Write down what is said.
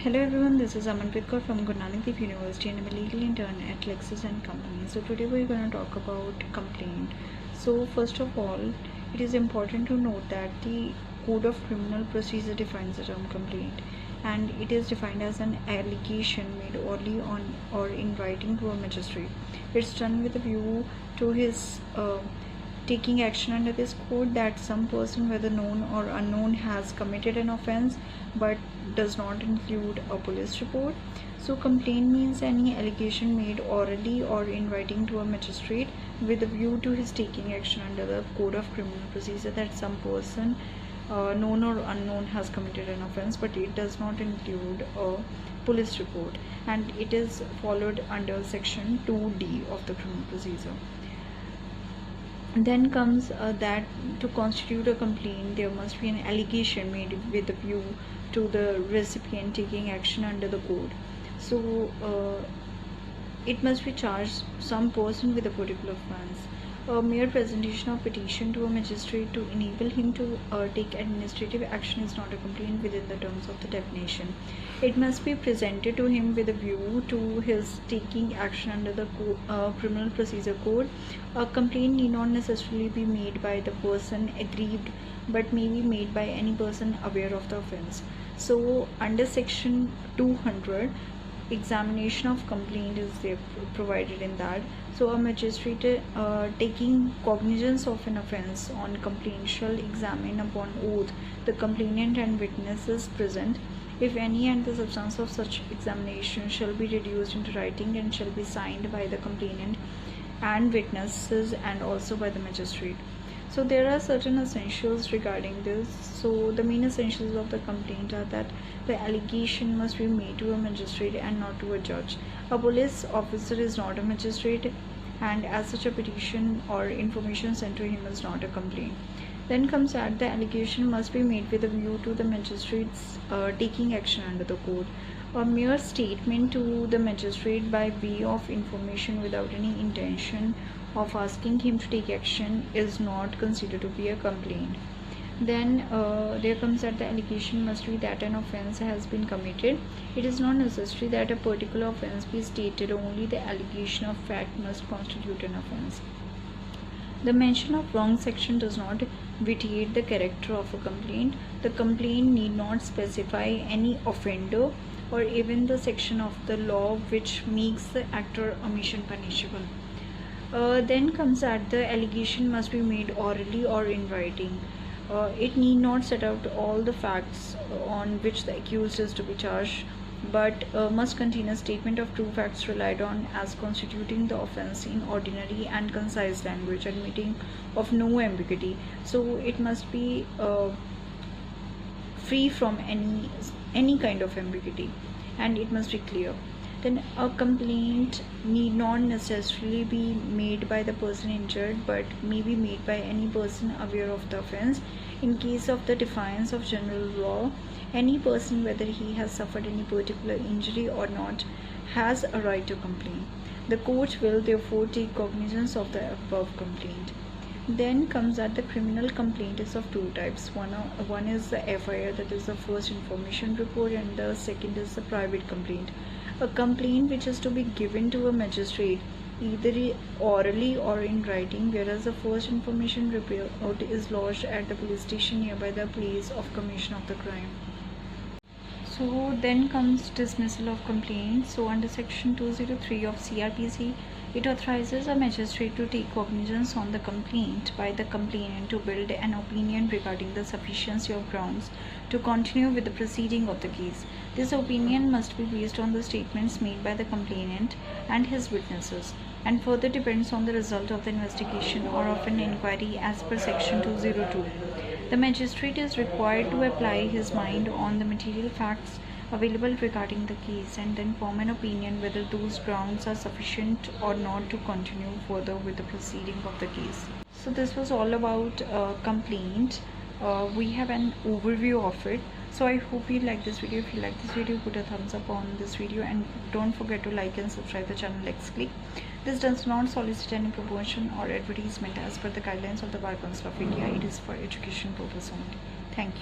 Hello everyone, this is Amanpreet Kaur from Guru Nanak Dev University and I'm a legal intern at Lexis and Company. So today we're going to talk about complaint. So first of all, it is important to note that the Code of Criminal Procedure defines the term complaint, and it is defined as an allegation made orally on or in writing to a magistrate. It's done with a view to his taking action under this code that some person, whether known or unknown, has committed an offense but does not include a police report. So complaint means any allegation made orally or in writing to a magistrate with a view to his taking action under the Code of Criminal Procedure that some person, known or unknown, has committed an offense but it does not include a police report, and it is followed under section 2D of the criminal procedure. Then comes that to constitute a complaint there must be an allegation made with a view to the recipient taking action under the code. So it must be charged some person with a particular offense. A mere presentation of petition to a magistrate to enable him to take administrative action is not a complaint within the terms of the definition. It must be presented to him with a view to his taking action under the criminal procedure code. A complaint need not necessarily be made by the person aggrieved but may be made by any person aware of the offense. So under section 200, examination of complaint is there provided in that. So a magistrate taking cognizance of an offence on complaint shall examine upon oath the complainant and witnesses present, if any, and the substance of such examination shall be reduced into writing and shall be signed by the complainant and witnesses and also by the magistrate. So there are certain essentials regarding this. So the main essentials of the complaint are that the allegation must be made to a magistrate and not to a judge. A police officer is not a magistrate, and as such a petition or information sent to him is not a complaint. Then comes that the allegation must be made with a view to the magistrate's taking action under the code. A mere statement to the magistrate by way of information without any intention of asking him to take action is not considered to be a complaint. Then there comes that the allegation must be that an offence has been committed. It is not necessary that a particular offence be stated, only the allegation of fact must constitute an offence. The mention of wrong section does not vitiate the character of a complaint. The complaint need not specify any offender or even the section of the law which makes the act or omission punishable. Then comes that the allegation must be made orally or in writing. It need not set out all the facts on which the accused is to be charged, but must contain a statement of true facts relied on as constituting the offence in ordinary and concise language, admitting of no ambiguity. So it must be free from any kind of ambiguity, and it must be clear. Then a complaint need not necessarily be made by the person injured but may be made by any person aware of the offence. In case of the defiance of general law, any person, whether he has suffered any particular injury or not, has a right to complain. The court will therefore take cognizance of the above complaint. Then comes that the criminal complaint is of two types. One is the FIR, that is the first information report, and the second is the private complaint. A complaint which is to be given to a magistrate either orally or in writing, whereas the first information report is lodged at the police station nearby the place of commission of the crime. So then comes dismissal of complaint. So under section 203 of CRPC, it authorizes a magistrate to take cognizance on the complaint by the complainant to build an opinion regarding the sufficiency of grounds to continue with the proceeding of the case. This opinion must be based on the statements made by the complainant and his witnesses, and further depends on the result of the investigation or of an inquiry as per section 202. The magistrate is required to apply his mind on the material facts available regarding the case and then form an opinion whether those grounds are sufficient or not to continue further with the proceeding of the case. So this was all about complaint. We have an overview of it. So I hope you like this video. If you like this video, put a thumbs up on this video and don't forget to like and subscribe the channel LexClick. This does not solicit any promotion or advertisement as per the guidelines of the Bar Council of India. It is for education purpose only. Thank you.